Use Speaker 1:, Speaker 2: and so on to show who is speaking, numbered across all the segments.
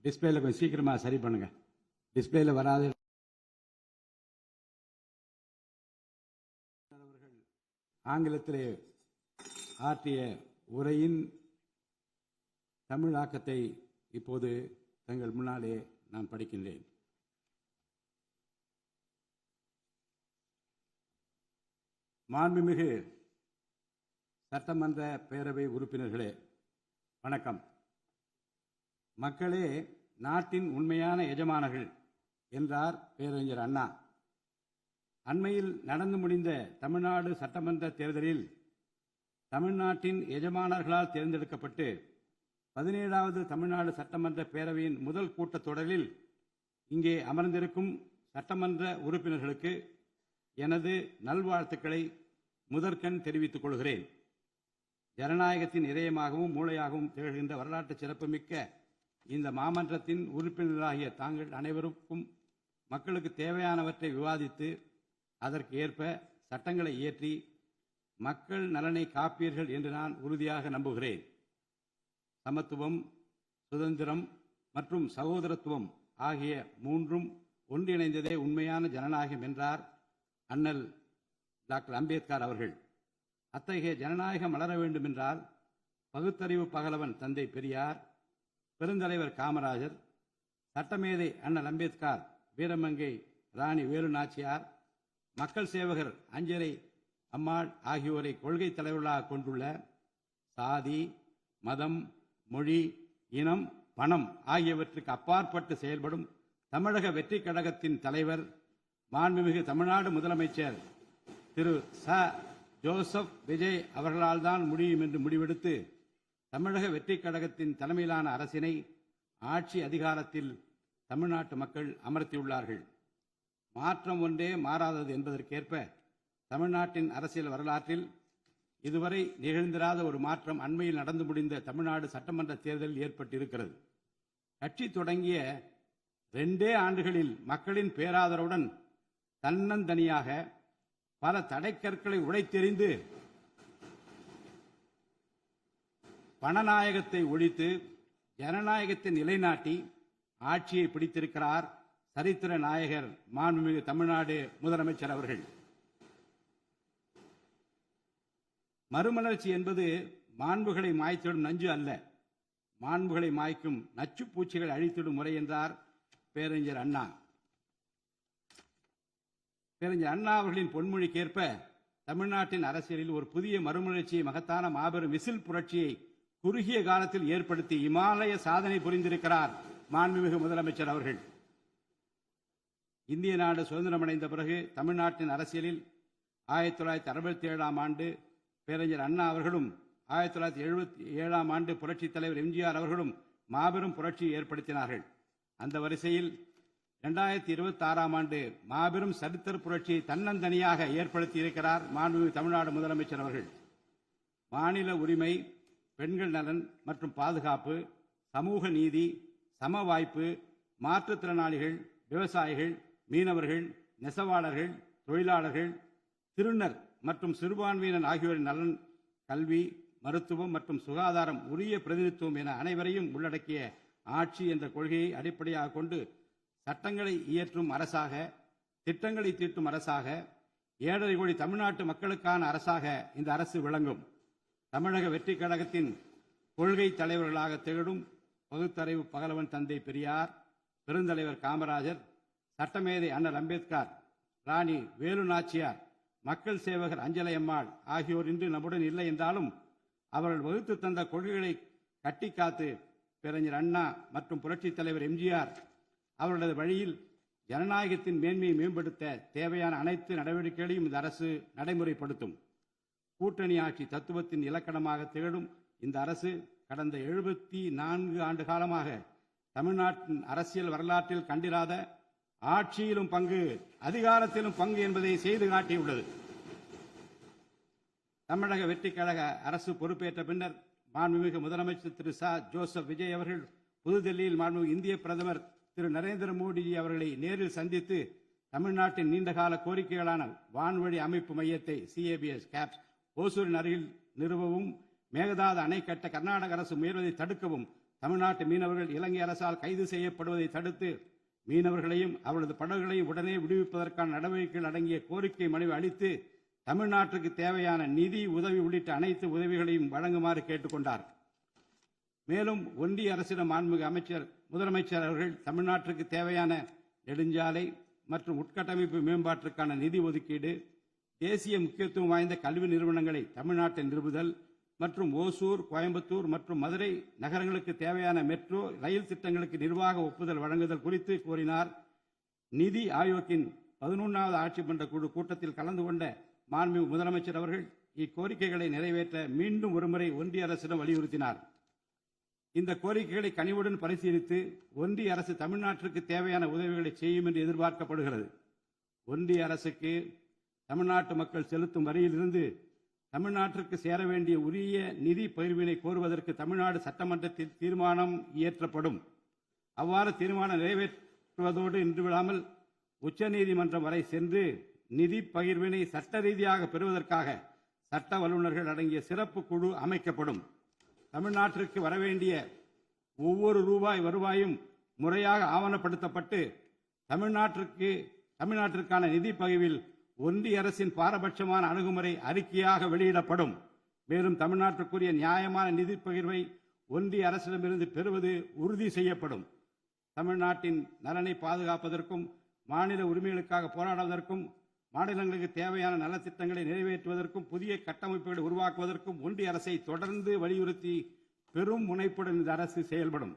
Speaker 1: டிஸ்பிளேல கொஞ்சம் சீக்கிரமா சரி பண்ணுங்க. டிஸ்பிளேல வராது. ஆங்கிலத்திலே ஆற்றிய உரையின் தமிழாக்கத்தை இப்போது தங்கள் முன்னாலே நான் படிக்கின்றேன். மாண்புமிகு சட்டமன்ற பேரவை உறுப்பினர்களே, வணக்கம். மக்களே நாட்டின் உண்மையான எஜமானர்கள் என்றார் பேரறிஞர் அண்ணா. அண்மையில் நடந்து முடிந்த தமிழ்நாடு சட்டமன்ற தேர்தலில் தமிழ்நாட்டின் எஜமானர்களால் தேர்ந்தெடுக்கப்பட்டு 17வது தமிழ்நாடு சட்டமன்ற பேரவையின் முதல் கூட்டத்தொடரில் இங்கே அமர்ந்திருக்கும் சட்டமன்ற உறுப்பினர்களுக்கு எனது நல்வாழ்த்துக்களை முதற்கண் தெரிவித்துக் கொள்கிறேன். ஜனநாயகத்தின் இதயமாகவும் மூளையாகவும் திகழ்கின்ற வரலாற்று சிறப்புமிக்க இந்த மாமன்றத்தின் உறுப்பினர்களாகிய தாங்கள் அனைவருக்கும் மக்களுக்கு தேவையானவற்றை விவாதித்து அதற்கு ஏற்ப சட்டங்களை இயற்றி மக்கள் நலனை காப்பீர்கள் என்று நான் உறுதியாக நம்புகிறேன். சமத்துவம், சுதந்திரம் மற்றும் சகோதரத்துவம் ஆகிய மூன்றும் ஒன்றிணைந்ததே உண்மையான ஜனநாயகம் என்றார் அண்ணல் டாக்டர் அம்பேத்கர் அவர்கள். அத்தகைய ஜனநாயகம் வளர வேண்டும் என்றால் பகுத்தறிவு பகலவன் தந்தை பெரியார், பெருந்தலைவர் காமராஜர், சட்டமேதை அண்ணல் அம்பேத்கர், வீரமங்கை ராணி வேலு நாச்சியார், மக்கள் சேவகர் அஞ்சலை அம்மாள் ஆகியோரை கொள்கை தலைவர்களாக கொண்டுள்ள சாதி, மதம், மொழி, இனம், பணம் ஆகியவற்றுக்கு அப்பாற்பட்டு செயல்படும் தமிழக வெற்றி கழகத்தின் தலைவர் மாண்புமிகு தமிழ்நாடு முதலமைச்சர் திரு ச. ஜோசப் விஜய் அவர்களால் தான் முடியும் என்று முடிவெடுத்து தமிழக வெற்றி கழகத்தின் தலைமையிலான அரசினை ஆட்சி அதிகாரத்தில் தமிழ்நாட்டு மக்கள் அமர்த்தியுள்ளார்கள். மாற்றம் ஒன்றே மாறாதது என்பதற்கேற்ப தமிழ்நாட்டின் அரசியல் வரலாற்றில் இதுவரை நிகழ்ந்திராத ஒரு மாற்றம் அண்மையில் நடந்து முடிந்த தமிழ்நாடு சட்டமன்ற தேர்தலில் ஏற்பட்டிருக்கிறது. கட்சி தொடங்கிய 2 ஆண்டுகளில் மக்களின் பேராதரவுடன் தன்னந்தனியாக பல தடைக்கற்களை உடைத்தெறிந்து பணநாயகத்தை ஒழித்து ஜனநாயகத்தை நிலைநாட்டி ஆட்சியை பிடித்திருக்கிறார் சரித்திர நாயகர் மாண்புமிகு தமிழ்நாடு முதலமைச்சர் அவர்கள். மறுமலர்ச்சி என்பது மாண்புகளை மாய்த்திடும் நஞ்சு அல்ல, மாண்புகளை மாய்க்கும் நச்சு பூச்சிகள் அழித்திடும் முறை என்றார் பேரறிஞர் அண்ணா. பேரறிஞர் அண்ணா அவர்களின் பொன்மொழிக்கேற்ப தமிழ்நாட்டின் அரசியலில் ஒரு புதிய மறுமலர்ச்சியை, மகத்தான மாபெரும் விசில் புரட்சியை குறுகிய காலத்தில் ஏற்படுத்தி இமாலய சாதனை புரிந்திருக்கிறார் மாண்புமிகு முதலமைச்சர் அவர்கள். இந்திய நாடு சுதந்திரமடைந்த பிறகு தமிழ்நாட்டின் அரசியலில் 1967ஆம் ஆண்டு பேரறிஞர் அண்ணா அவர்களும் 1977ஆம் ஆண்டு புரட்சித் தலைவர் எம்ஜிஆர் அவர்களும் மாபெரும் புரட்சியை ஏற்படுத்தினார்கள். அந்த வரிசையில் 2026ஆம் ஆண்டு மாபெரும் சரித்திர புரட்சியை தன்னந்தனியாக ஏற்படுத்தி இருக்கிறார் மாண்புமிகு தமிழ்நாடு முதலமைச்சர் அவர்கள். மாநில உரிமை, பெண்கள் நலன் மற்றும் பாதுகாப்பு, சமூக நீதி, சம வாய்ப்பு, மாற்றுத்திறனாளிகள், விவசாயிகள், மீனவர்கள், நெசவாளர்கள், தொழிலாளர்கள், திருநர் மற்றும் சிறுபான்மையினர் ஆகியோரின் நலன், கல்வி, மருத்துவம் மற்றும் சுகாதாரம், உரிய பிரதிநிதித்துவம் என அனைவரையும் உள்ளடக்கிய ஆட்சி என்ற கொள்கையை அடிப்படையாக கொண்டு சட்டங்களை இயற்றும் அரசாக, திட்டங்களை தீட்டும் அரசாக, 7.5 கோடி தமிழ்நாட்டு மக்களுக்கான அரசாக இந்த அரசு விளங்கும். தமிழக வெற்றி கழகத்தின் கொள்கை தலைவர்களாக திகழும் பகுத்தறிவு பகலவன் தந்தை பெரியார், பெருந்தலைவர் காமராஜர், சட்டமேதை அண்ணல் அம்பேத்கர், ராணி வேலு நாச்சியார், மக்கள் சேவகர் அஞ்சலை அம்மாள் ஆகியோர் இன்று நம்முடன் இல்லை என்றாலும் அவர்கள் வகுத்து தந்த கொள்கைகளை கட்டி காத்து பேரறிஞர் அண்ணா மற்றும் புரட்சித் தலைவர் எம்ஜிஆர் அவர்களது வழியில் ஜனநாயகத்தின் மேன்மையை மேம்படுத்த தேவையான அனைத்து நடவடிக்கைகளையும் இந்த அரசு நடைமுறைப்படுத்தும். கூட்டணி ஆட்சி தத்துவத்தின் இலக்கணமாக திகழும் இந்த அரசு கடந்த 74 ஆண்டு காலமாக தமிழ்நாட்டின் அரசியல் வரலாற்றில் கண்டிராத ஆட்சியிலும் பங்கு, அதிகாரத்திலும் பங்கு என்பதை செய்து காட்டியுள்ளது. தமிழக வெற்றி கழக அரசு பொறுப்பேற்ற பின்னர் மாண்புமிகு முதலமைச்சர் திரு ச. ஜோசப் விஜய் அவர்கள் புதுதில்லியில் மாண்புமிகு இந்திய பிரதமர் திரு நரேந்திர மோடி அவர்களை நேரில் சந்தித்து தமிழ்நாட்டின் நீண்டகால கோரிக்கைகளான வான்வழி அமைப்பு மையத்தை CABS ஓசூரின் அருகில் நிறுவவும், மேகதாது அணை கட்ட கர்நாடக அரசு முயல்வதை தடுக்கவும் தமிழ்நாட்டு மீனவர்கள் இலங்கை அரசால் கைது செய்யப்படுவதை தடுத்து மீனவர்களையும் அவரது படகுகளையும் உடனே விடுவிப்பதற்கான நடவடிக்கைகள் அடங்கிய கோரிக்கை மனுவை அளித்து தமிழ்நாட்டுக்கு தேவையான நிதி உதவி உள்ளிட்ட அனைத்து உதவிகளையும் வழங்குமாறு கேட்டுக்கொண்டார். மேலும் ஒன்றிய அரசிடம் மாண்புமிகு முதலமைச்சர் அவர்கள் தமிழ்நாட்டிற்கு தேவையான நெடுஞ்சாலை மற்றும் உட்கட்டமைப்பு மேம்பாட்டிற்கான நிதி ஒதுக்கீடு, தேசிய முக்கியத்துவம் வாய்ந்த கல்வி நிறுவனங்களை தமிழ்நாட்டில் நிறுவுதல் மற்றும் ஓசூர், கோயம்புத்தூர் மற்றும் மதுரை நகரங்களுக்கு தேவையான மெட்ரோ ரயில் திட்டங்களுக்கு நிர்வாக ஒப்புதல் வழங்குதல் குறித்து கோரினார். நிதி ஆயோக்கின் 11வது ஆட்சி மன்ற குழு கூட்டத்தில் கலந்து கொண்ட மாண்புமிகு முதலமைச்சர் அவர்கள் இக்கோரிக்கைகளை நிறைவேற்ற மீண்டும் ஒருமுறை ஒன்றிய அரசிடம் வலியுறுத்தினார். இந்த கோரிக்கைகளை கனிவுடன் பரிசீலித்து ஒன்றிய அரசு தமிழ்நாட்டிற்கு தேவையான உதவிகளை செய்யும் என்று எதிர்பார்க்கப்படுகிறது. ஒன்றிய அரசுக்கு தமிழ்நாட்டு மக்கள் செலுத்தும் வரியிலிருந்து தமிழ்நாட்டிற்கு சேர வேண்டிய உரிய நிதி பகிர்வினை கோருவதற்கு தமிழ்நாடு சட்டமன்றத்தில் தீர்மானம் இயற்றப்படும். அவ்வாறு தீர்மானம் நிறைவேற்றுவதோடு நின்றுவிடாமல் உச்சநீதிமன்றம் வரை சென்று நிதி பகிர்வினை சட்ட ரீதியாக பெறுவதற்காக சட்ட வல்லுநர்கள் அடங்கிய சிறப்பு குழு அமைக்கப்படும். தமிழ்நாட்டிற்கு வரவேண்டிய ஒவ்வொரு ரூபாய் வருவாயும் முறையாக ஆவணப்படுத்தப்பட்டு தமிழ்நாட்டிற்கான நிதி பகிர்வில் ஒன்றிய அரசின் பாரபட்சமான அணுகுமுறை அறிக்கையாக வெளியிடப்படும். மேலும் தமிழ்நாட்டிற்குரிய நியாயமான நிதி பகிர்வை ஒன்றிய அரசிடமிருந்து பெறுவது உறுதி செய்யப்படும். தமிழ்நாட்டின் நலனை பாதுகாப்பதற்கும் மாநில உரிமைகளுக்காக போராடுவதற்கும் மாநிலங்களுக்கு தேவையான நலத்திட்டங்களை நிறைவேற்றுவதற்கும் புதிய கட்டமைப்புகளை உருவாக்குவதற்கும் ஒன்றிய அரசை தொடர்ந்து வலியுறுத்தி பெரும் முனைப்புடன் இந்த அரசு செயல்படும்.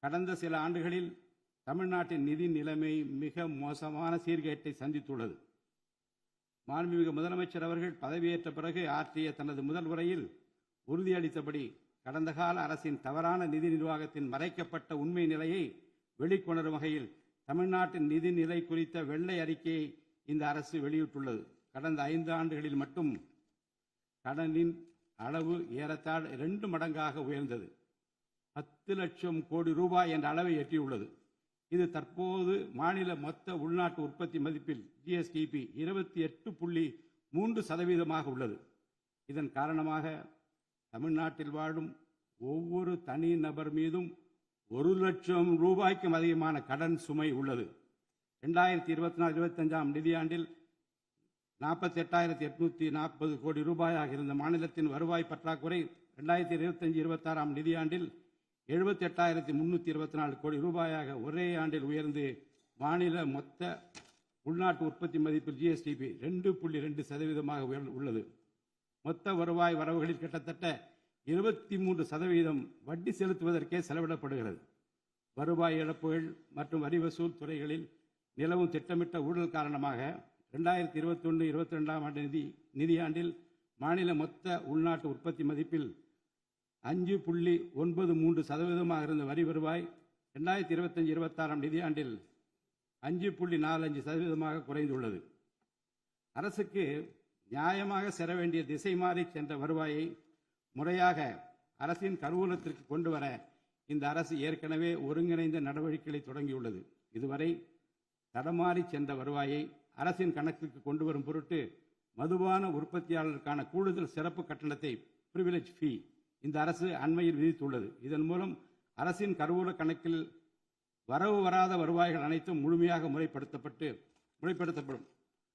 Speaker 1: கடந்த சில ஆண்டுகளில் தமிழ்நாட்டின் நிதி நிலைமை மிக மோசமான சீர்கேட்டை சந்தித்துள்ளது. மாண்புமிகு முதலமைச்சர் அவர்கள் பதவியேற்ற பிறகு ஆற்றிய தனது முதல் உரையில் உறுதியளித்தபடி கடந்த கால அரசின் தவறான நிதி நிர்வாகத்தின் மறைக்கப்பட்ட உண்மை நிலையை வெளிக்கொணரும் வகையில் தமிழ்நாட்டின் நிதி நிலை குறித்த வெள்ளை அறிக்கையை இந்த அரசு வெளியிட்டுள்ளது. கடந்த 5 ஆண்டுகளில் மட்டும் கடனின் அளவு ஏறத்தாழ 2 மடங்காக உயர்ந்தது. 10 லட்சம் கோடி ரூபாய் என்ற அளவை எட்டியுள்ளது. இது தற்போது மாநில மொத்த உள்நாட்டு உற்பத்தி மதிப்பில் ஜிஎஸ்டிபி 28.3% உள்ளது. இதன் காரணமாக தமிழ்நாட்டில் வாழும் ஒவ்வொரு தனி நபர் மீதும் 1 லட்சம் ரூபாய்க்கும் அதிகமான கடன் சுமை உள்ளது. 2024-25 நிதியாண்டில் 48,840 கோடி ரூபாயாக இருந்த மாநிலத்தின் வருவாய் பற்றாக்குறை 2025-26 நிதியாண்டில் 78,324 கோடி ரூபாயாக ஒரே ஆண்டில் உயர்ந்து மாநில மொத்த உள்நாட்டு உற்பத்தி மதிப்பில் ஜிஎஸ்டிபி 2.2% உள்ளது. மொத்த வருவாய் வரவுகளில் கிட்டத்தட்ட 23% வட்டி செலுத்துவதற்கே செலவிடப்படுகிறது. வருவாய் இழப்புகள் மற்றும் வரி வசூல் துறைகளில் நிலவும் திட்டமிட்ட ஊழல் காரணமாக 2021-22 நிதியாண்டில் மாநில மொத்த உள்நாட்டு உற்பத்தி மதிப்பில் 5.93% இருந்த வரி வருவாய் 2025-26 நிதியாண்டில் 5.45% குறைந்துள்ளது. அரசுக்கு நியாயமாக செல்ல வேண்டிய திசை மாறி சென்ற வருவாயை முறையாக அரசின் கருவூலத்திற்கு கொண்டு வர இந்த அரசு ஏற்கனவே ஒருங்கிணைந்த நடவடிக்கைகளை தொடங்கியுள்ளது. இதுவரை தடமாறி சென்ற வருவாயை அரசின் கணக்குக்கு கொண்டு வரும் பொருட்டு மதுபான உற்பத்தியாளருக்கான கூடுதல் சிறப்பு கட்டணத்தை பிரிவிலேஜ் ஃபீ இந்த அரசு அண்மையில் விதித்துள்ளது. இதன் மூலம் அரசின் கருவூல கணக்கில் வரவு வராத வருவாய்கள் அனைத்தும் முழுமையாக முறைப்படுத்தப்படும்.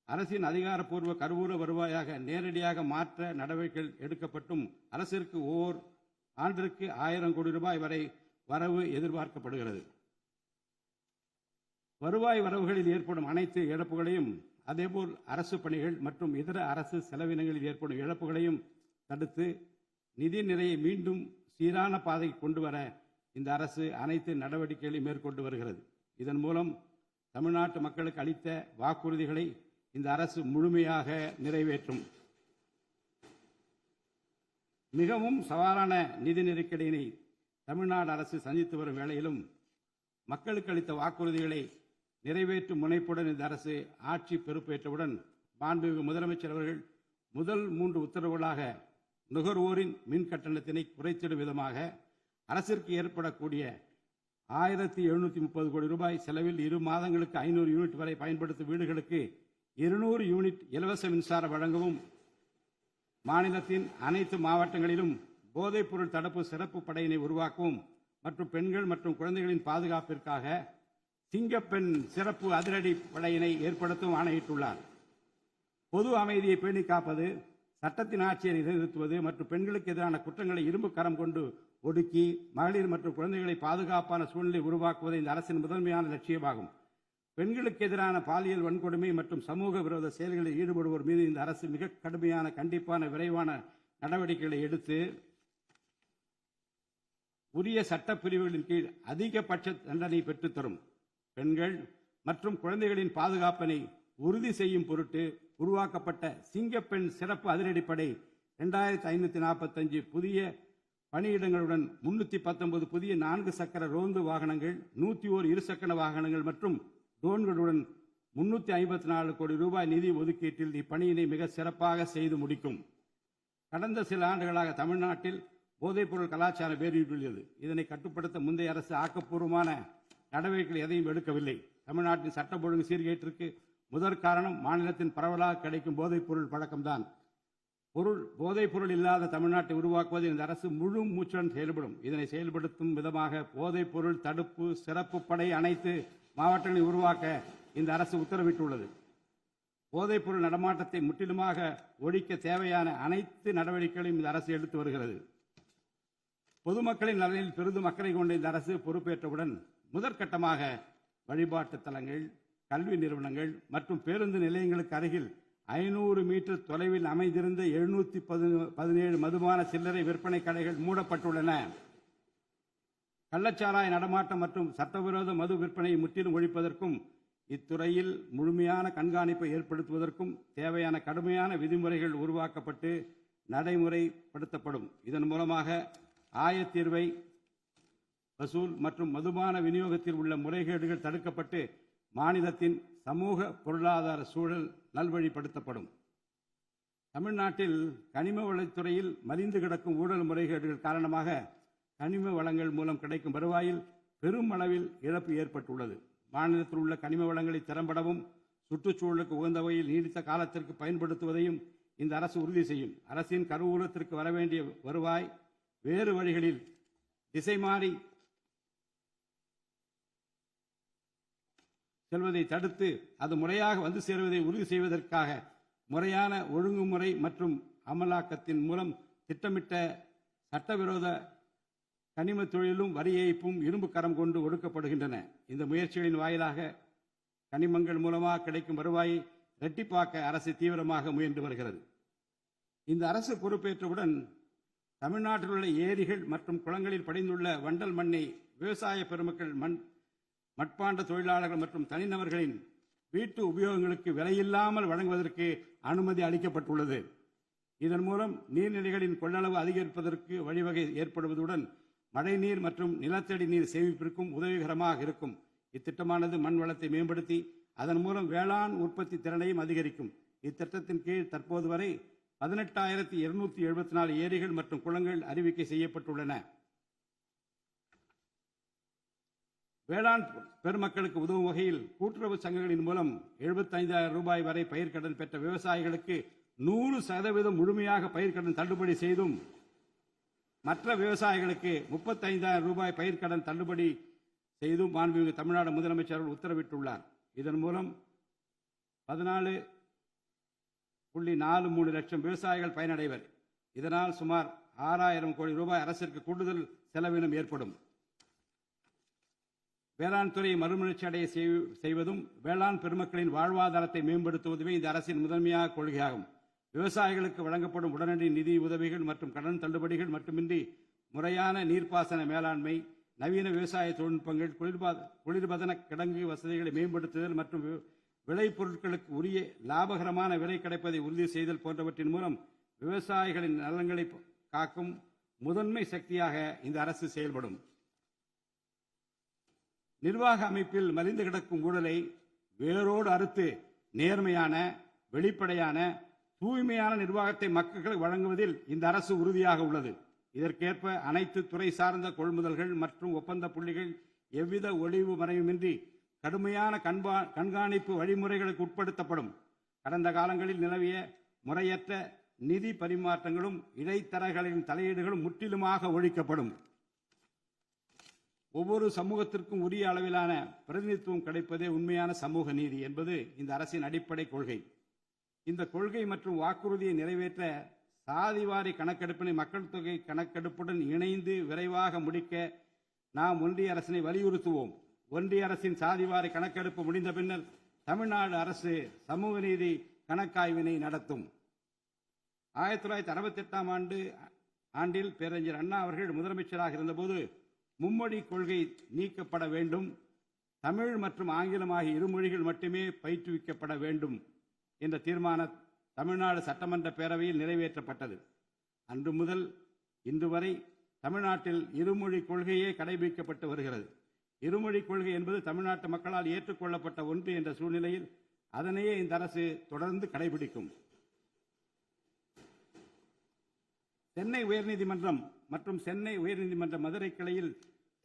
Speaker 1: அரசின் அதிகாரப்பூர்வ கருவூல வருவாயாக நேரடியாக மாற்ற நடவடிக்கைகள் எடுக்கப்பட்டும் அரசிற்கு ஓர் ஆண்டிற்கு 1000 கோடி ரூபாய் வரை வரவு எதிர்பார்க்கப்படுகிறது. வருவாய் வரவுகளில் ஏற்படும் அனைத்து இழப்புகளையும் அதேபோல் அரசு பணிகள் மற்றும் இதர அரசு செலவினங்களில் ஏற்படும் இழப்புகளையும் தடுத்து நிதி நிலையை மீண்டும் சீரான பாதைக்கு கொண்டு வர இந்த அரசு அனைத்து நடவடிக்கைகளையும் மேற்கொண்டு வருகிறது. இதன் மூலம் தமிழ்நாட்டு மக்களுக்கு அளித்த வாக்குறுதிகளை இந்த அரசு முழுமையாக நிறைவேற்றும். மிகவும் சவாலான நிதி நெருக்கடியினை தமிழ்நாடு அரசு சந்தித்து வரும் வேளையிலும் மக்களுக்கு அளித்த வாக்குறுதிகளை நிறைவேற்றும் முனைப்புடன் இந்த அரசு ஆட்சி பொறுப்பேற்றவுடன் மாண்புமிகு முதலமைச்சர் அவர்கள் முதல் 3 உத்தரவுகளாக நுகர்வோரின் மின் கட்டணத்தினை குறைத்திடும் விதமாக அரசிற்கு ஏற்படக்கூடிய 1730 கோடி ரூபாய் செலவில் 2 மாதங்களுக்கு 500 யூனிட் வரை பயன்படுத்தும் வீடுகளுக்கு 200 யூனிட் இலவச மின்சாரம் வழங்கவும், மாநிலத்தின் அனைத்து மாவட்டங்களிலும் போதைப்பொருள் தடுப்பு சிறப்பு படையினை உருவாக்கவும் மற்றும் பெண்கள் மற்றும் குழந்தைகளின் பாதுகாப்பிற்காக சிங்கப்பெண் சிறப்பு அதிரடி படையினை ஏற்படுத்தவும் ஆணையிட்டுள்ளார். பொது அமைதியை பேணி காப்பது, சட்டத்தின் ஆட்சியை நிலைநிறுத்துவது மற்றும் பெண்களுக்கு எதிரான குற்றங்களை இரும்பு கரம் கொண்டு ஒடுக்கி மகளிர் மற்றும் குழந்தைகளை பாதுகாப்பான சூழ்நிலை உருவாக்குவது இந்த அரசின் முதன்மையான லட்சியமாகும். பெண்களுக்கு எதிரான பாலியல் வன்கொடுமை மற்றும் சமூக விரோத செயல்களில் ஈடுபடுவோர் மீது இந்த அரசு மிக கடுமையான கண்டிப்பான விரைவான நடவடிக்கைகளை எடுத்து உரிய சட்ட பிரிவுகளின் கீழ் அதிகபட்ச தண்டனை பெற்றுத்தரும். பெண்கள் மற்றும் குழந்தைகளின் பாதுகாப்பினை உறுதி செய்யும் பொருட்டு உருவாக்கப்பட்ட சிங்கப்பெண் சிறப்பு அதிரடிப்படை 2545 புதிய பணியிடங்களுடன் 319 புதிய 4 சக்கர ரோந்து வாகனங்கள், 101 இருசக்கர வாகனங்கள் மற்றும் ட்ரோன்களுடன் 354 கோடி ரூபாய் நிதி ஒதுக்கீட்டில் இப்பணியினை மிக சிறப்பாக செய்து முடிக்கும். கடந்த சில ஆண்டுகளாக தமிழ்நாட்டில் போதைப்பொருள் கலாச்சாரம் வேரூன்றியுள்ளது. இதனை கட்டுப்படுத்த முந்தைய அரசு ஆக்கப்பூர்வமான நடவடிக்கைகள் எதையும் எடுக்கவில்லை. தமிழ்நாட்டின் சட்டம் ஒழுங்கு சீர்கேட்டிற்கு முதற் காரணம் மாநிலத்தின் பரவலாக கிடைக்கும் போதைப்பொருள் பழக்கம்தான். போதைப்பொருள் இல்லாத தமிழ்நாட்டை உருவாக்குவதில் இந்த அரசு முழு மூச்சுடன் செயல்படும். இதனை செயல்படுத்தும் விதமாக போதைப்பொருள் தடுப்பு சிறப்பு படை அனைத்து மாவட்டங்களில் உருவாக்க இந்த அரசு உத்தரவிட்டுள்ளது. போதைப்பொருள் நடமாட்டத்தை முற்றிலுமாக ஒழிக்க தேவையான அனைத்து நடவடிக்கைகளையும் இந்த அரசு எடுத்து வருகிறது. பொதுமக்களின் நலனில் பெரிதும் அக்கறை கொண்ட இந்த அரசு பொறுப்பேற்றவுடன் முதற்கட்டமாக வழிபாட்டு தலங்கள், கல்வி நிறுவனங்கள் மற்றும் பேருந்து நிலையங்களுக்கு அருகில் 500 மீட்டர் தொலைவில் அமைந்திருந்த 717 மதுபான சில்லறை விற்பனை கடைகள் மூடப்பட்டுள்ளன. கள்ளச்சாராய நடமாட்டம் மற்றும் சட்டவிரோத மது விற்பனையை முற்றிலும் ஒழிப்பதற்கும் இத்துறையில் முழுமையான கண்காணிப்பை ஏற்படுத்துவதற்கும் தேவையான கடுமையான விதிமுறைகள் உருவாக்கப்பட்டு நடைமுறைப்படுத்தப்படும். இதன் மூலமாக ஆயத்தீர்வை வசூல் மற்றும் மதுபான விநியோகத்தில் உள்ள முறைகேடுகள் தடுக்கப்பட்டு மாநிலத்தின் சமூக பொருளாதார சூழல் நல்வழிப்படுத்தப்படும். தமிழ்நாட்டில் கனிம வளத்துறையில் மலிந்து கிடக்கும் ஊழல் முறைகேடுகள் காரணமாக கனிம வளங்கள் மூலம் கிடைக்கும் வருவாயில் பெரும் அளவில் இழப்பு ஏற்பட்டுள்ளது. மாநிலத்தில் உள்ள கனிம வளங்களை திறம்படவும் சுற்றுச்சூழலுக்கு உகந்த வகையில் நீடித்த காலத்திற்கு பயன்படுத்துவதையும் இந்த அரசு உறுதி செய்யும். அரசின் கருவூலத்திற்கு வரவேண்டிய வருவாய் வேறு வழிகளில் திசை மாறி செல்வதை தடுத்து அது முறையாக வந்து சேருவதை உறுதி செய்வதற்காக முறையான ஒழுங்குமுறை மற்றும் அமலாக்கத்தின் மூலம் திட்டமிட்ட சட்டவிரோத கனிம தொழிலும் வரி ஏய்ப்பும் இரும்பு கரம் கொண்டு ஒடுக்கப்படுகின்றன. இந்த முயற்சிகளின் வாயிலாக கனிமங்கள் மூலமாக கிடைக்கும் வருவாயை இரட்டிப்பாக்க அரசு தீவிரமாக முயன்று வருகிறது. இந்த அரசு பொறுப்பேற்றவுடன் தமிழ்நாட்டில் உள்ள ஏரிகள் மற்றும் குளங்களில் படிந்துள்ள வண்டல் மண்ணை விவசாய பெருமக்கள், மட்பாண்ட தொழிலாளர்கள் மற்றும் தனிநபர்களின் வீட்டு உபயோகங்களுக்கு விலையில்லாமல் வழங்குவதற்கு அனுமதி அளிக்கப்பட்டுள்ளது. இதன் மூலம் நீர்நிலைகளின் கொள்ளளவு அதிகரிப்பதற்கு வழிவகை ஏற்படுவதுடன் மழைநீர் மற்றும் நிலத்தடி நீர் சேமிப்பிற்கும் உதவிகரமாக இருக்கும். இத்திட்டமானது மண் வளத்தை மேம்படுத்தி அதன் மூலம் வேளாண் உற்பத்தி திறனையும் அதிகரிக்கும். இத்திட்டத்தின் கீழ் தற்போது வரை 18,274 ஏரிகள் மற்றும் குளங்கள் அறிவிக்கை செய்யப்பட்டுள்ளன. வேளாண் பெருமக்களுக்கு உதவும் வகையில் கூட்டுறவு சங்கங்களின் மூலம் 75,000 ரூபாய் வரை பயிர்க்கடன் பெற்ற விவசாயிகளுக்கு 100% முழுமையாக பயிர்க்கடன் தள்ளுபடி செய்தும், மற்ற விவசாயிகளுக்கு 35,000 ரூபாய் பயிர்க்கடன் தள்ளுபடி செய்தும் மாண்புமிகு தமிழ்நாடு முதலமைச்சர் அவர்கள் உத்தரவிட்டுள்ளார். இதன் மூலம் 14.43 லட்சம் விவசாயிகள் பயனடைவர். இதனால் சுமார் 6,000 கோடி ரூபாய் அரசிற்கு கூடுதல் செலவினம் ஏற்படும். வேளாண் துறையை மறுமலர்ச்சி அடைய செய்வதும் வேளாண் பெருமக்களின் வாழ்வாதாரத்தை மேம்படுத்துவதுமே இந்த அரசின் முதன்மையான கொள்கையாகும். விவசாயிகளுக்கு வழங்கப்படும் உடனடி நிதி உதவிகள் மற்றும் கடன் தள்ளுபடிகள் மட்டுமின்றி முறையான நீர்ப்பாசன மேலாண்மை, நவீன விவசாய தொழில்நுட்பங்கள், குளிர்பதன கிடங்கு வசதிகளை மேம்படுத்துதல் மற்றும் விளைபொருட்களுக்கு உரிய லாபகரமான விலை கிடைப்பதை உறுதி செய்தல் போன்றவற்றின் மூலம் விவசாயிகளின் நலன்களை காக்கும் முதன்மை சக்தியாக இந்த அரசு செயல்படும். நிர்வாக அமைப்பில் மலிந்து கிடக்கும் ஊழலை வேரோடு அறுத்து நேர்மையான, வெளிப்படையான, தூய்மையான நிர்வாகத்தை மக்களுக்கு வழங்குவதில் இந்த அரசு உறுதியாக உள்ளது. இதற்கேற்ப அனைத்து துறை சார்ந்த கொள்முதல்கள் மற்றும் ஒப்பந்த புள்ளிகள் எவ்வித ஒளிவு மறைவுமின்றி கடுமையான கண்காணிப்பு வழிமுறைகளுக்கு உட்படுத்தப்படும். கடந்த காலங்களில் நிலவிய முறையற்ற நிதி பரிமாற்றங்களும் இடைத்தரகர்களின் தலையீடுகளும் முற்றிலுமாக ஒழிக்கப்படும். ஒவ்வொரு சமூகத்திற்கும் உரிய அளவிலான பிரதிநிதித்துவம் கிடைப்பதே உண்மையான சமூக நீதி என்பது இந்த அரசின் அடிப்படை கொள்கை. இந்த கொள்கை மற்றும் வாக்குறுதியை நிறைவேற்ற சாதிவாரி கணக்கெடுப்பினை மக்கள் தொகை கணக்கெடுப்புடன் இணைந்து விரைவாக முடிக்க நாம் ஒன்றிய அரசினை வலியுறுத்துவோம். ஒன்றிய அரசின் சாதிவாரி கணக்கெடுப்பு முடிந்த பின்னர் தமிழ்நாடு அரசு சமூக நீதி கணக்காய்வினை நடத்தும். 1968 ஆண்டில் பேரறிஞர் அண்ணா அவர்கள் முதலமைச்சராக இருந்தபோது மும்மொழி கொள்கை நீக்கப்பட வேண்டும், தமிழ் மற்றும் ஆங்கிலம் ஆகிய இருமொழிகள் மட்டுமே பயிற்றுவிக்கப்பட வேண்டும் என்ற தீர்மானம் தமிழ்நாடு சட்டமன்ற பேரவையில் நிறைவேற்றப்பட்டது. அன்று முதல் இன்று வரை தமிழ்நாட்டில் இருமொழி கொள்கையே கடைபிடிக்கப்பட்டு வருகிறது. இருமொழி கொள்கை என்பது தமிழ்நாட்டு மக்களால் ஏற்றுக்கொள்ளப்பட்ட ஒன்று என்ற சூழ்நிலையில் அதனையே இந்த அரசு தொடர்ந்து கடைபிடிக்கும். சென்னை உயர்நீதிமன்றம் மற்றும் சென்னை உயர்நீதிமன்ற மதுரை கிளையில்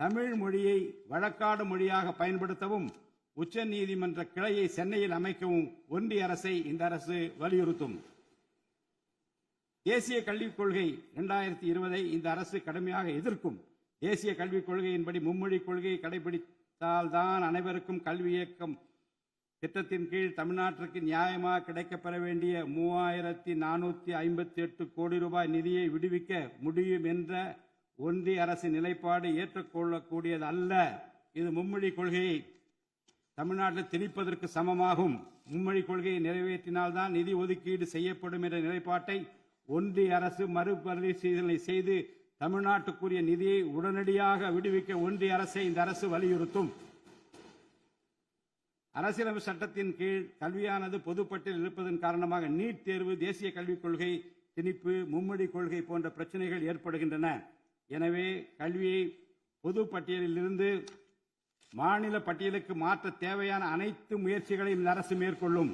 Speaker 1: தமிழ் மொழியை வழக்காடு மொழியாக பயன்படுத்தவும் உச்ச நீதிமன்ற கிளையை சென்னையில் அமைக்கவும் ஒன்றிய அரசை இந்த அரசு வலியுறுத்தும். தேசிய கல்விக் கொள்கை 2020 இந்த அரசு கடுமையாக எதிர்க்கும். தேசிய கல்விக் கொள்கையின்படி மும்மொழி கொள்கையை கடைபிடித்தால்தான் அனைவருக்கும் கல்வி இயக்கம் திட்டத்தின் கீழ் தமிழ்நாட்டிற்கு நியாயமாக கிடைக்கப்பெற வேண்டிய 3458 கோடி ரூபாய் நிதியை விடுவிக்க முடியும் என்ற ஒன்றிய அரசின் நிலைப்பாடு ஏற்றுக்கொள்ளக்கூடியது அல்ல. இது மும்மொழி கொள்கையை தமிழ்நாட்டில் திணிப்பதற்கு சமமாகும். மும்மொழி கொள்கையை நிறைவேற்றினால்தான் நிதி ஒதுக்கீடு செய்யப்படும் என்ற நிலைப்பாட்டை ஒன்றிய அரசு மறுபரிசீலனை செய்து தமிழ்நாட்டுக்குரிய நிதியை உடனடியாக விடுவிக்க ஒன்றிய அரசை இந்த அரசு வலியுறுத்தும். அரசியலமைப்பு சட்டத்தின் கீழ் கல்வியானது பொதுப்பட்டியலில் இருப்பதன் காரணமாக நீட் தேர்வு, தேசிய கல்விக் கொள்கை திணிப்பு, மும்மொழி கொள்கை போன்ற பிரச்சனைகள் ஏற்படுகின்றன. எனவே கல்வியை பொது பட்டியலில் இருந்து மாநில பட்டியலுக்கு மாற்ற தேவையான அனைத்து முயற்சிகளையும் இந்த அரசு மேற்கொள்ளும்.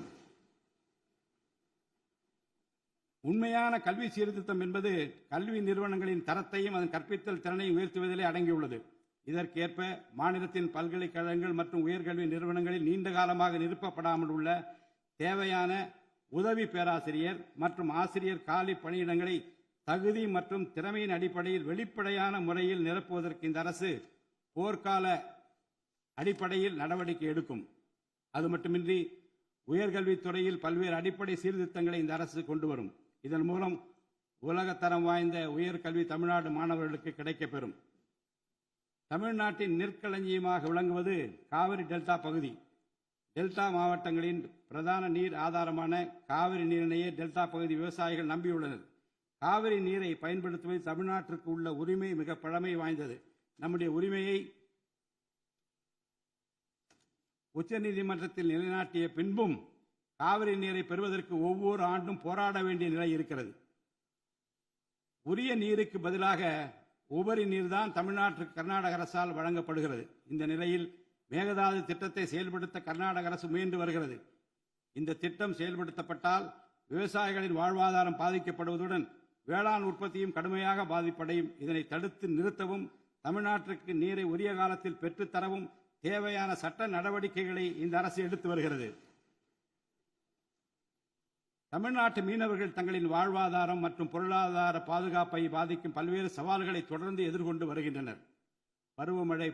Speaker 1: உண்மையான கல்வி சீர்திருத்தம் என்பது கல்வி நிறுவனங்களின் தரத்தையும் அதன் கற்பித்தல் திறனையும் உயர்த்துவதிலே அடங்கியுள்ளது. இதற்கேற்ப மாநிலத்தின் பல்கலைக்கழகங்கள் மற்றும் உயர்கல்வி நிறுவனங்களில் நீண்ட காலமாக நிரப்பப்படாமல் உள்ள தேவையான உதவி பேராசிரியர் மற்றும் ஆசிரியர் காலி பணியிடங்களை தகுதி மற்றும் திறமையின் அடிப்படையில் வெளிப்படையான முறையில் நிரப்புவதற்கு இந்த அரசு போர்க்கால அடிப்படையில் நடவடிக்கை எடுக்கும். அது மட்டுமின்றி உயர்கல்வித்துறையில் பல்வேறு அடிப்படை சீர்திருத்தங்களை இந்த அரசு கொண்டு வரும். இதன் மூலம் உலகத்தரம் வாய்ந்த உயர்கல்வி தமிழ்நாடு மாணவர்களுக்கு கிடைக்கப்பெறும். தமிழ்நாட்டின் நெற்களஞ்சியமாக விளங்குவது காவிரி டெல்டா பகுதி. டெல்டா மாவட்டங்களின் பிரதான நீர் ஆதாரமான காவிரி நீரினையே டெல்டா பகுதி விவசாயிகள் நம்பியுள்ளனர். காவிரி நீரை பயன்படுத்துவது தமிழ்நாட்டிற்கு உள்ள உரிமை மிக பழமை வாய்ந்தது. நம்முடைய உரிமையை உச்சநீதிமன்றத்தில் நிலைநாட்டிய பின்பும் காவிரி நீரை பெறுவதற்கு ஒவ்வொரு ஆண்டும் போராட வேண்டிய நிலை இருக்கிறது. உரிய நீருக்கு பதிலாக உபரி நீர்தான் தமிழ்நாட்டிற்கு கர்நாடக அரசால் வழங்கப்படுகிறது. இந்த நிலையில் மேகதாது திட்டத்தை செயல்படுத்த கர்நாடக அரசு முயன்று வருகிறது. இந்த திட்டம் செயல்படுத்தப்பட்டால் விவசாயிகளின் வாழ்வாதாரம் பாதிக்கப்படுவதுடன் வேளாண் உற்பத்தியும் கடுமையாக பாதிப்படையும். இதனை தடுத்து நிறுத்தவும் தமிழ்நாட்டிற்கு நீரை உரிய காலத்தில் பெற்றுத்தரவும் தேவையான சட்ட நடவடிக்கைகளை இந்த அரசு எடுத்து வருகிறது. தமிழ்நாட்டு மீனவர்கள் தங்களின் வாழ்வாதாரம் மற்றும் பொருளாதார பாதுகாப்பை பாதிக்கும் பல்வேறு சவால்களை தொடர்ந்து எதிர்கொண்டு வருகின்றனர். பருவமழை,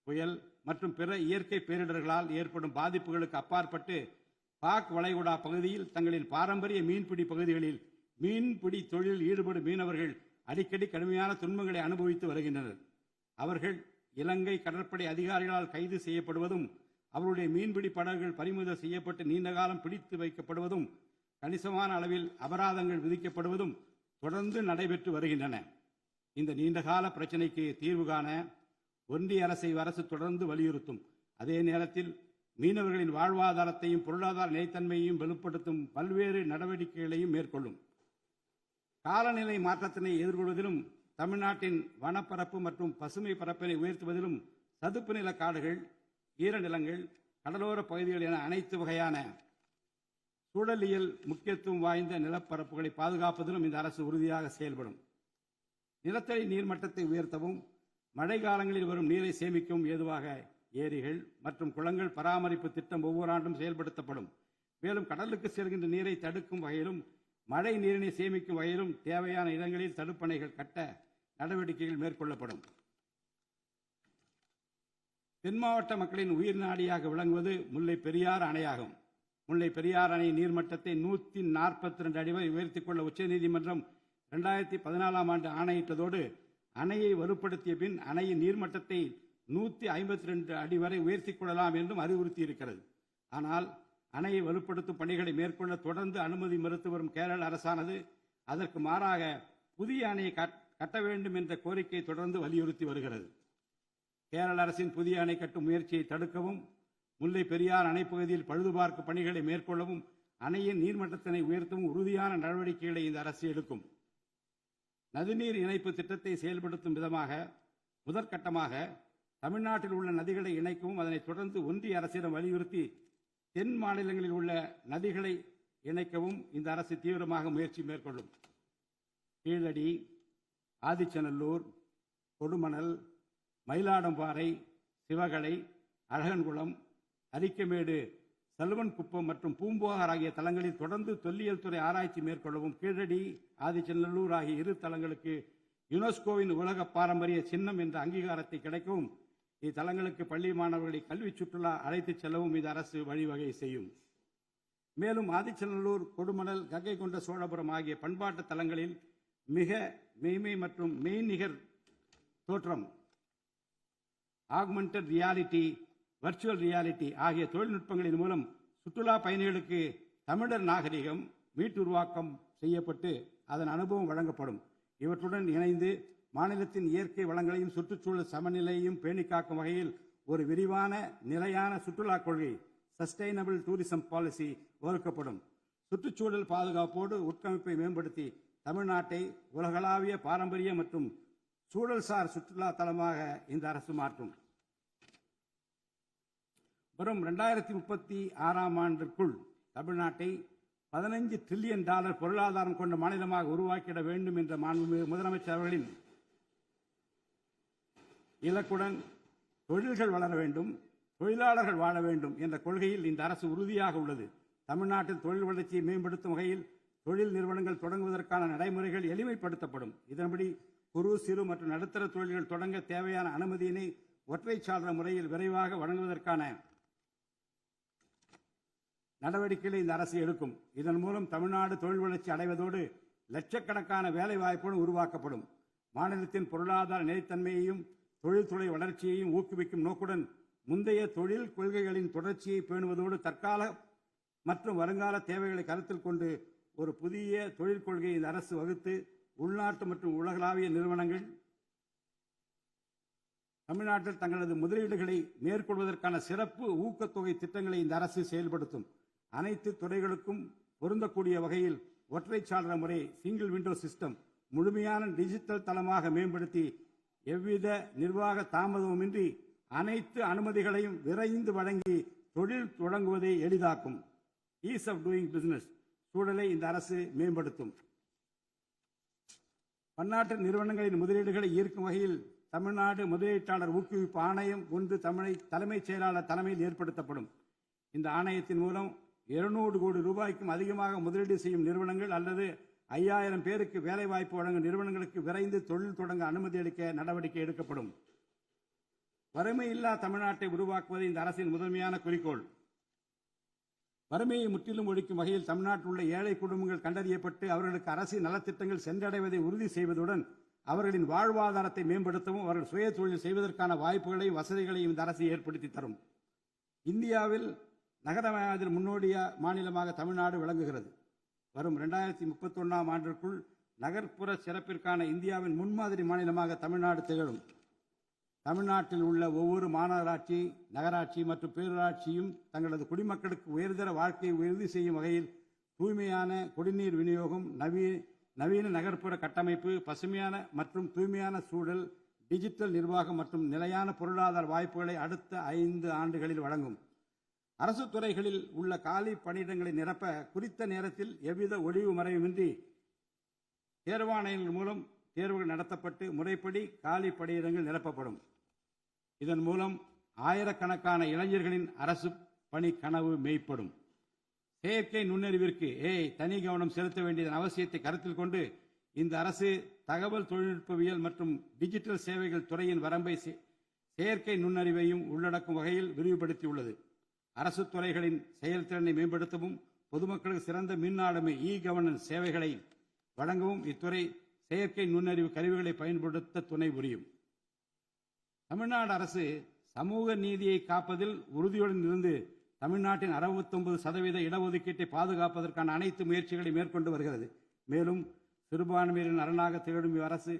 Speaker 1: புயல் மற்றும் பிற இயற்கை பேரிடர்களால் ஏற்படும் பாதிப்புகளுக்கு அப்பாற்பட்டு பாக் வளைகுடா பகுதியில் தங்களின் பாரம்பரிய மீன்பிடி பகுதிகளில் மீன்பிடி தொழிலில் ஈடுபடும் மீனவர்கள் அடிக்கடி கடுமையான துன்பங்களை அனுபவித்து வருகின்றனர். அவர்கள் இலங்கை கடற்படை அதிகாரிகளால் கைது செய்யப்படுவதும் அவருடைய மீன்பிடி படகுகள் பறிமுதல் செய்யப்பட்டு நீண்ட காலம் பிடித்து வைக்கப்படுவதும் கணிசமான அளவில் அபராதங்கள் விதிக்கப்படுவதும் தொடர்ந்து நடைபெற்று வருகின்றன. இந்த நீண்டகால பிரச்சினைக்கு தீர்வு காண ஒன்றிய அரசு தொடர்ந்து வலியுறுத்தும். அதே நேரத்தில் மீனவர்களின் வாழ்வாதாரத்தையும் பொருளாதார நிலைத்தன்மையையும் வலுப்படுத்தும் பல்வேறு நடவடிக்கைகளையும் மேற்கொள்ளும். காலநிலை மாற்றத்தினை எதிர்கொள்வதிலும் தமிழ்நாட்டின் வனப்பரப்பு மற்றும் பசுமை பரப்பினை உயர்த்துவதிலும் சதுப்பு நில காடுகள், ஈரநிலங்கள், கடலோர பகுதிகள் என அனைத்து வகையான சூழலியல் முக்கியத்துவம் வாய்ந்த நிலப்பரப்புகளை பாதுகாப்பதிலும் இந்த அரசு உறுதியாக செயல்படும். நிலத்தடி நீர்மட்டத்தை உயர்த்தவும் மழை காலங்களில் வரும் நீரை சேமிக்கவும் ஏதுவாக ஏரிகள் மற்றும் குளங்கள் பராமரிப்பு திட்டம் ஒவ்வொரு ஆண்டும் செயல்படுத்தப்படும். மேலும் கடலுக்கு செல்கின்ற நீரை தடுக்கும் வகையிலும் மழை நீரினை சேமிக்கும் வகையிலும் தேவையான இடங்களில் தடுப்பணைகள் கட்ட நடவடிக்கைகள் மேற்கொள்ளப்படும். தென் மாவட்ட மக்களின் உயிர் நாடியாக விளங்குவது முல்லை பெரியாறு அணையாகும். முல்லை பெரியாறு அணை நீர்மட்டத்தை 142 அடி வரை உயர்த்திக் கொள்ள உச்சநீதிமன்றம் 2014ஆம் ஆண்டு ஆணையிட்டதோடு அணையை வலுப்படுத்திய பின் அணையின் நீர்மட்டத்தை 152 அடி வரை உயர்த்திக் கொள்ளலாம் என்றும் அறிவுறுத்தியிருக்கிறது. ஆனால் அணையை வலுப்படுத்தும் பணிகளை மேற்கொள்ள தொடர்ந்து அனுமதி மறுத்து வரும் கேரள அரசானது அதற்கு மாறாக புதிய அணையை கட்ட வேண்டும் என்ற கோரிக்கையை தொடர்ந்து வலியுறுத்தி வருகிறது. கேரள அரசின் புதிய அணை கட்டும் முயற்சியை தடுக்கவும், முல்லை பெரியாறு அணைப்பகுதியில் பழுதுபார்க்கும் பணிகளை மேற்கொள்ளவும், அணையின் நீர்மட்டத்தினை உயர்த்தவும் உறுதியான நடவடிக்கைகளை இந்த அரசு எடுக்கும். நதிநீர் இணைப்பு திட்டத்தை செயல்படுத்தும் விதமாக முதற்கட்டமாக தமிழ்நாட்டில் உள்ள நதிகளை இணைக்கவும், அதனைத் தொடர்ந்து ஒன்றிய அரசிடம் வலியுறுத்தி தென் மாநிலங்களில் உள்ள நதிகளை இணைக்கவும் இந்த அரசு தீவிரமாக முயற்சி மேற்கொள்ளும். கீழடி, ஆதிச்சநல்லூர், கொடுமணல், மயிலாடம்பாறை, சிவகலை, அழகன்குளம், அரிக்கமேடு, சல்வன்குப்பம் மற்றும் பூம்புகார் ஆகிய தலங்களில் தொடர்ந்து தொல்லியல் துறை ஆராய்ச்சி மேற்கொள்ளவும், கீழடி, ஆதிச்சநல்லூர் ஆகிய இரு தலங்களுக்கு யுனெஸ்கோவின் உலக பாரம்பரிய சின்னம் என்ற அங்கீகாரத்தை கிடைக்கவும், இத்தலங்களுக்கு பள்ளி மாணவர்களை கல்வி சுற்றுலா அழைத்துச் செல்லவும் இந்த அரசு வழிவகை செய்யும். மேலும் ஆதிச்சநல்லூர், கொடுமணல், கங்கை கொண்ட சோழபுரம் ஆகிய பண்பாட்டு தலங்களில் மிக மெய்மை மற்றும் மெய்நிகர் தோற்றம், ஆக்மெண்டட் ரியாலிட்டி, வர்ச்சுவல் ரியாலிட்டி ஆகிய தொழில்நுட்பங்களின் மூலம் சுற்றுலா பயணிகளுக்கு தமிழர் நாகரிகம் மீட்டுருவாக்கம் செய்யப்பட்டு அதன் அனுபவம் வழங்கப்படும். இவற்றுடன் இணைந்து மாநிலத்தின் இயற்கை வளங்களையும் சுற்றுச்சூழல் சமநிலையையும் பேணிக்காக்கும் வகையில் ஒரு விரிவான நிலையான சுற்றுலா கொள்கை, சஸ்டைனபிள் டூரிசம் பாலிசி வகுக்கப்படும். சுற்றுச்சூழல் பாதுகாப்போடு உட்கமைப்பை மேம்படுத்தி தமிழ்நாட்டை உலகளாவிய பாரம்பரிய மற்றும் சூழல்சார் சுற்றுலா தலமாக இந்த அரசு மாற்றும். வரும் 2036ஆம் ஆண்டிற்குள் தமிழ்நாட்டை $15 டிரில்லியன் பொருளாதாரம் கொண்ட மாநிலமாக உருவாக்கிட வேண்டும் என்ற முதலமைச்சர் அவர்களின் இலக்குடன் தொழில்கள் வளர வேண்டும், தொழிலாளர்கள் வாழ வேண்டும் என்ற கொள்கையில் இந்த அரசு உறுதியாக உள்ளது. தமிழ்நாட்டில் தொழில் வளர்ச்சியை மேம்படுத்தும் வகையில் தொழில் நிறுவனங்கள் தொடங்குவதற்கான நடைமுறைகள் எளிமைப்படுத்தப்படும். இதன்படி குறு, சிறு மற்றும் நடுத்தர தொழில்கள் தொடங்க தேவையான அனுமதியினை ஒற்றைச்சாளர முறையில் விரைவாக வழங்குவதற்கான நடவடிக்கைகளை இந்த அரசு எடுக்கும். இதன் மூலம் தமிழ்நாடு தொழில் வளர்ச்சி அடைவதோடு லட்சக்கணக்கான வேலை வாய்ப்புகள் உருவாக்கப்படும். மாநிலத்தின் பொருளாதார நிலைத்தன்மையையும் தொழில்துறை வளர்ச்சியையும் ஊக்குவிக்கும் நோக்குடன் முந்தைய தொழில் கொள்கைகளின் தொடர்ச்சியை பேணுவதோடு தற்கால மற்றும் வருங்கால தேவைகளை கருத்தில் கொண்டு ஒரு புதிய தொழில் கொள்கையை இந்த அரசு வகுத்து உள்நாட்டு மற்றும் உலகளாவிய நிறுவனங்கள் தமிழ்நாட்டில் தங்களது முதலீடுகளை மேற்கொள்வதற்கான சிறப்பு ஊக்கத்தொகை திட்டங்களை இந்த அரசு செயல்படுத்தும். அனைத்து துறைகளுக்கும் பொருந்தக்கூடிய வகையில் ஒற்றைச்சாளர முறை, சிங்கிள் விண்டோ சிஸ்டம் முழுமையான டிஜிட்டல் தளமாக மேம்படுத்தி எவ்வித நிர்வாக தாமதமுமின்றி அனைத்து அனுமதிகளையும் விரைந்து வழங்கி தொழில் தொடங்குவதை எளிதாக்கும். ஈஸ் ஆஃப் டூயிங் பிசினஸ் சூழலை இந்த அரசு மேம்படுத்தும். பன்னாட்டு நிறுவனங்களின் முதலீடுகளை ஈர்க்கும் வகையில் தமிழ்நாடு முதலீட்டாளர் ஊக்குவிப்பு ஆணையம் ஒன்று தலைமைச் செயலாளர் தலைமையில் ஏற்படுத்தப்படும். இந்த ஆணையத்தின் மூலம் 200 கோடி ரூபாய்க்கும் அதிகமாக முதலீடு செய்யும் நிறுவனங்கள் அல்லது 5000 பேருக்கு வேலைவாய்ப்பு வழங்கும் நிறுவனங்களுக்கு விரைந்து தொழில் தொடங்க அனுமதி அளிக்க நடவடிக்கை எடுக்கப்படும். வறுமையில்லா தமிழ்நாட்டை உருவாக்குவது இந்த அரசின் முதன்மையான குறிக்கோள். வறுமையை முற்றிலும் ஒழிக்கும் வகையில் தமிழ்நாட்டில் உள்ள ஏழை குடும்பங்கள் கண்டறியப்பட்டு அவர்களுக்கு அரசின் நலத்திட்டங்கள் சென்றடைவதை உறுதி செய்வதுடன் அவர்களின் வாழ்வாதாரத்தை மேம்படுத்தவும் அவர்கள் சுய தொழில் செய்வதற்கான வாய்ப்புகளையும் வசதிகளையும் இந்த அரசு ஏற்படுத்தி தரும். இந்தியாவில் நகரமயமாதல் முன்னோடிய மாநிலமாக தமிழ்நாடு விளங்குகிறது. வரும் 2031ஆம் ஆண்டிற்குள் நகர்ப்புற சிறப்பிற்கான இந்தியாவின் முன்மாதிரி மாநிலமாக தமிழ்நாடு திகழும். தமிழ்நாட்டில் உள்ள ஒவ்வொரு மாநகராட்சி, நகராட்சி மற்றும் பேரூராட்சியும் தங்களது குடிமக்களுக்கு உயர்தர வாழ்க்கையை உறுதி செய்யும் வகையில் தூய்மையான குடிநீர் விநியோகம், நவீன நகர்ப்புற கட்டமைப்பு, பசுமையான மற்றும் தூய்மையான சூழல், டிஜிட்டல் நிர்வாகம் மற்றும் நிலையான பொருளாதார வாய்ப்புகளை அடுத்த 5 ஆண்டுகளில் வழங்கும். அரசு துறைகளில் உள்ள காலி பணியிடங்களை நிரப்ப குறித்த நேரத்தில் எவ்வித ஒளிவு மறைவுமின்றி தேர்வாணையங்கள் மூலம் தேர்வுகள் நடத்தப்பட்டு முறைப்படி காலி பணியிடங்கள் நிரப்பப்படும். இதன் மூலம் ஆயிரக்கணக்கான இளைஞர்களின் அரசு பணி கனவு மெய்ப்படும். செயற்கை நுண்ணறிவிற்கு தனி கவனம் செலுத்த வேண்டியதன் அவசியத்தை கருத்தில் கொண்டு இந்த அரசு தகவல் தொழில்நுட்பவியல் மற்றும் டிஜிட்டல் சேவைகள் துறையின் வரம்பை செயற்கை நுண்ணறிவையும் உள்ளடக்கும் வகையில் விரிவுபடுத்தியுள்ளது. அரசு துறைகளின் செயல்திறனை மேம்படுத்தவும் பொதுமக்களுக்கு சிறந்த மின் ஆளுமை கவர்னன்ஸ் சேவைகளை வழங்கவும் இத்துறை செயற்கை நுண்ணறிவு கருவிகளை பயன்படுத்த துணை புரியும். தமிழ்நாடு அரசு சமூக நீதியை காப்பதில் உறுதியுடன் இருந்து தமிழ்நாட்டின் 69% இடஒதுக்கீட்டை பாதுகாப்பதற்கான அனைத்து முயற்சிகளை மேற்கொண்டு வருகிறது. மேலும் சிறுபான்மையினரின் அரணாக திகழும் அரசு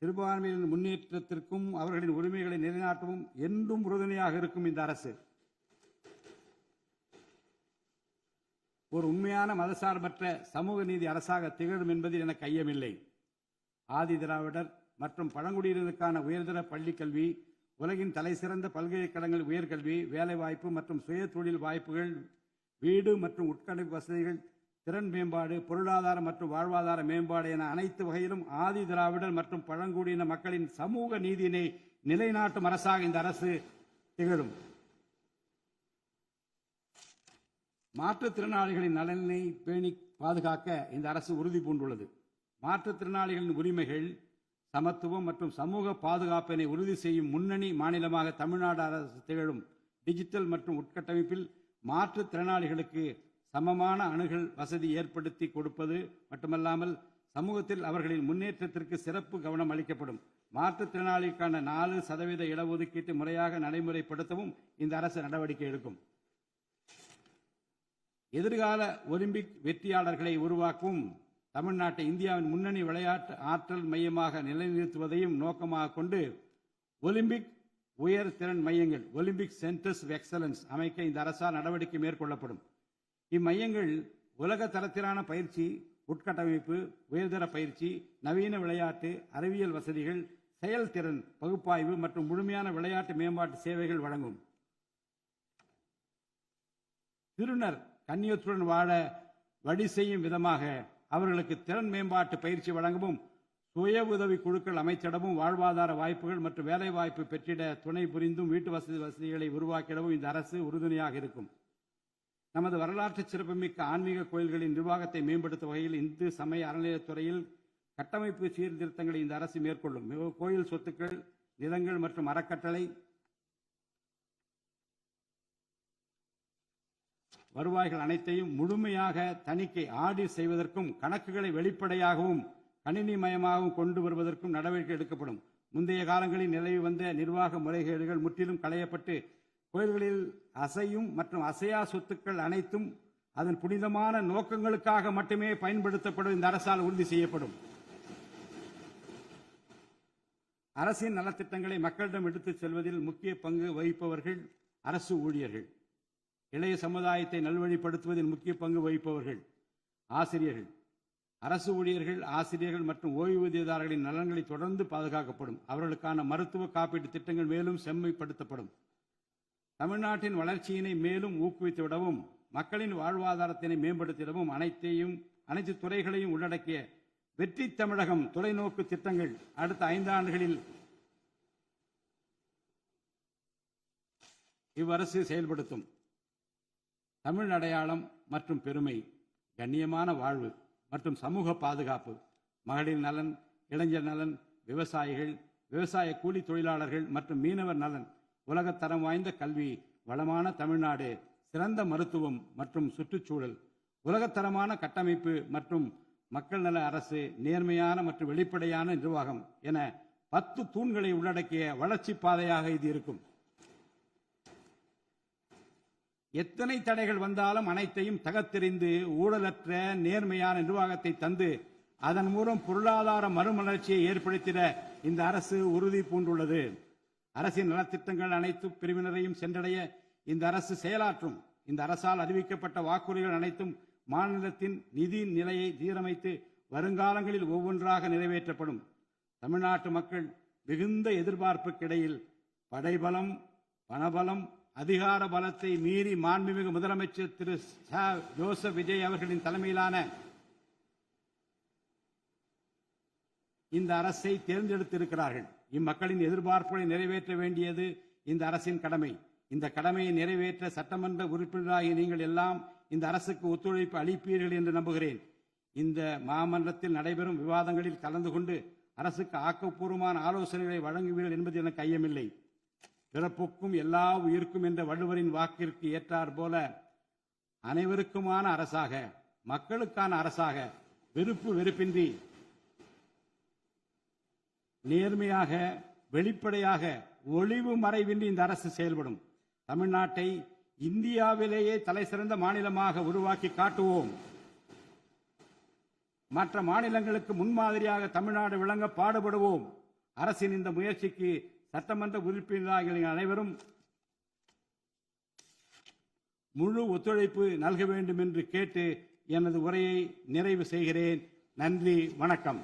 Speaker 1: சிறுபான்மையினரின் முன்னேற்றத்திற்கும் அவர்களின் உரிமைகளை நிலைநாட்டவும் என்றும் உறுதுணையாக இருக்கும். இந்த அரசு ஒரு உண்மையான மதசார்பற்ற சமூக நீதி அரசாக திகழும் என்பதில் எனக்கு ஐயமில்லை. ஆதி திராவிடர் மற்றும் பழங்குடியினருக்கான உயர்தர பள்ளிக் கல்வி, உலகின் தலைசிறந்த பல்கலைக்கழகங்கள், உயர்கல்வி, வேலைவாய்ப்பு மற்றும் சுய தொழில் வாய்ப்புகள், வீடு மற்றும் உட்கட்டமைப்பு வசதிகள், திறன் மேம்பாடு, பொருளாதார மற்றும் வாழ்வாதார மேம்பாடு என அனைத்து வகையிலும் ஆதி திராவிடர் மற்றும் பழங்குடியின மக்களின் சமூக நீதியினை நிலைநாட்டும் அரசாக இந்த அரசு திகழும். மாற்றுத்திறனாளிகளின் நலனை பேணி பாதுகாக்க இந்த அரசு உறுதி பூண்டுள்ளது. மாற்றுத்திறனாளிகளின் உரிமைகள், சமத்துவம் மற்றும் சமூக பாதுகாப்பினை உறுதி செய்யும் முன்னணி மாநிலமாக தமிழ்நாடு அரசு திகழும். டிஜிட்டல் மற்றும் உட்கட்டமைப்பில் மாற்றுத்திறனாளிகளுக்கு சமமான அணுகல் வசதி ஏற்படுத்தி கொடுப்பது மட்டுமல்லாமல் சமூகத்தில் அவர்களின் முன்னேற்றத்திற்கு சிறப்பு கவனம் அளிக்கப்படும். மாற்றுத்திறனாளிகளுக்கான 4% இடஒதுக்கீட்டு முறையாக நடைமுறைப்படுத்தவும் இந்த அரசு நடவடிக்கை எடுக்கும். எதிர்கால ஒலிம்பிக் வெற்றியாளர்களை உருவாக்கவும் தமிழ்நாட்டை இந்தியாவின் முன்னணி விளையாட்டு ஆற்றல் மையமாக நிலைநிறுத்துவதையும் நோக்கமாக கொண்டு ஒலிம்பிக் உயர் திறன் மையங்கள், ஒலிம்பிக் சென்டர்ஸ் ஆஃப் எக்ஸலன்ஸ் அமைக்க இந்த அரசால் நடவடிக்கை மேற்கொள்ளப்படும். இம்மையங்கள் உலக தரத்திலான பயிற்சி, உட்கட்டமைப்பு, உயர்தர பயிற்சி, நவீன விளையாட்டு, அறிவியல் வசதிகள், செயல்திறன் பகுப்பாய்வு மற்றும் முழுமையான விளையாட்டு மேம்பாட்டு சேவைகள் வழங்கும். திருநர் கண்ணியத்துடன் வாழ வழி செய்யும் விதமாக அவர்களுக்கு திறன் மேம்பாட்டு பயிற்சி வழங்கவும், சுய உதவி குழுக்கள் அமைத்திடவும், வாழ்வாதார வாய்ப்புகள் மற்றும் வேலை வாய்ப்பு பெற்றிட துணை புரிந்தும் வீட்டு வசதிகளை உருவாக்கிடவும் இந்த அரசு உறுதுணையாக இருக்கும். நமது வரலாற்று சிறப்புமிக்க ஆன்மீக கோயில்களின் நிர்வாகத்தை மேம்படுத்தும் வகையில் இந்து சமய அறநிலையத்துறையில் கட்டமைப்பு சீர்திருத்தங்களை இந்த அரசு மேற்கொள்ளும். கோயில் சொத்துக்கள், நிலங்கள் மற்றும் அறக்கட்டளை வருவாய்கள் அனைத்தையும் முழுமையாக தணிக்கை ஆடிட் செய்வதற்கும் கணக்குகளை வெளிப்படையாகவும் கணினிமயமாகவும் கொண்டு வருவதற்கும் நடவடிக்கை எடுக்கப்படும். முந்தைய காலங்களில் நிலவி வந்த நிர்வாக முறைகேடுகள் முற்றிலும் களையப்பட்டு கோயில்களில் அசையும் மற்றும் அசையா சொத்துக்கள் அனைத்தும் அதன் புனிதமான நோக்கங்களுக்காக மட்டுமே பயன்படுத்தப்படும் இந்த அரசால் உறுதி செய்யப்படும். அரசின் நலத்திட்டங்களை மக்களிடம் எடுத்துச் செல்வதில் முக்கிய பங்கு வகிப்பவர்கள் அரசு ஊழியர்கள். இளைய சமுதாயத்தை நல்வழிப்படுத்துவதில் முக்கிய பங்கு வகிப்பவர்கள் ஆசிரியர்கள். அரசு ஊழியர்கள், ஆசிரியர்கள் மற்றும் ஓய்வூதியதாரர்களின் நலன்களை தொடர்ந்து பாதுகாக்கப்படும். அவர்களுக்கான மருத்துவ காப்பீட்டு திட்டங்கள் மேலும் செம்மைப்படுத்தப்படும். தமிழ்நாட்டின் வளர்ச்சியினை மேலும் ஊக்குவித்துவிடவும், மக்களின் வாழ்வாதாரத்தினை மேம்படுத்திடவும் அனைத்து துறைகளையும் உள்ளடக்கிய வெற்றி தமிழகம் தொலைநோக்கு திட்டங்கள் அடுத்த 5 ஆண்டுகளில் இவ்வரசு செயல்படுத்தும். தமிழ் அடையாளம் மற்றும் பெருமை, கண்ணியமான வாழ்வு மற்றும் சமூக பாதுகாப்பு, மகளிர் நலன், இளைஞர் நலன், விவசாயிகள், விவசாய கூலி தொழிலாளர்கள் மற்றும் மீனவர் நலன், உலகத்தரம் வாய்ந்த கல்வி, வளமான தமிழ்நாடு, சிறந்த மருத்துவம் மற்றும் சுற்றுச்சூழல், உலகத்தரமான கட்டமைப்பு மற்றும் மக்கள் நல அரசு, நேர்மையான மற்றும் வெளிப்படையான நிர்வாகம் என 10 தூண்களை உள்ளடக்கிய வளர்ச்சி பாதையாக இது இருக்கும். எத்தனை தடைகள் வந்தாலும் அனைத்தையும் தகர்த்தெறிந்து ஊழலற்ற நேர்மையான நிர்வாகத்தை தந்து அதன் மூலம் பொருளாதார மறுமலர்ச்சியை ஏற்படுத்திட இந்த அரசு உறுதி பூண்டுள்ளது. அரசின் நலத்திட்டங்கள் அனைத்து பிரிவினரையும் சென்றடைய இந்த அரசு செயலாற்றும். இந்த அரசால் அறிவிக்கப்பட்ட வாக்குறுதிகள் அனைத்தும் மாநிலத்தின் நிதி நிலையை சீரமைத்து வருங்காலங்களில் ஒவ்வொன்றாக நிறைவேற்றப்படும். தமிழ்நாட்டு மக்கள் மிகுந்த எதிர்பார்ப்புக்கிடையில் படைபலம், பணபலம், அதிகார பலத்தை மீறி மாண்புமிகு முதலமைச்சர் திரு ஜோசப் விஜய் அவர்களின் தலைமையிலான இந்த அரசை தேர்ந்தெடுத்திருக்கிறார்கள். இம்மக்களின் எதிர்பார்ப்புகளை நிறைவேற்ற வேண்டியது இந்த அரசின் கடமை. இந்த கடமையை நிறைவேற்ற சட்டமன்ற உறுப்பினராகிய நீங்கள் எல்லாம் இந்த அரசுக்கு ஒத்துழைப்பு அளிப்பீர்கள் என்று நம்புகிறேன். இந்த மாமன்றத்தில் நடைபெறும் விவாதங்களில் கலந்து கொண்டு அரசுக்கு ஆக்கப்பூர்வமான ஆலோசனைகளை வழங்குவீர்கள் என்பது எனக்கு ஐயமில்லை. பிறப்புக்கும் எல்லா உயிர்க்கும் என்ற வள்ளுவரின் வாக்கிற்கு ஏற்றார் போல அனைவருக்குமான அரசாக, மக்களுக்கான அரசாக, வெறுப்பு வெறுப்பின்றி நேர்மையாக, வெளிப்படையாக, ஒளிவு மறைவின்றி இந்த அரசு செயல்படும். தமிழ்நாட்டை இந்தியாவிலேயே தலைசிறந்த மாநிலமாக உருவாக்கி காட்டுவோம். மற்ற மாநிலங்களுக்கு முன்மாதிரியாக தமிழ்நாடு விளங்க பாடுபடுவோம். அரசின் இந்த முயற்சிக்கு சட்டமன்ற உறுப்பினர்கள் அனைவரும் முழு ஒத்துழைப்பு நல்க வேண்டும் என்று கேட்டு எனது உரையை நிறைவு செய்கிறேன். நன்றி, வணக்கம்.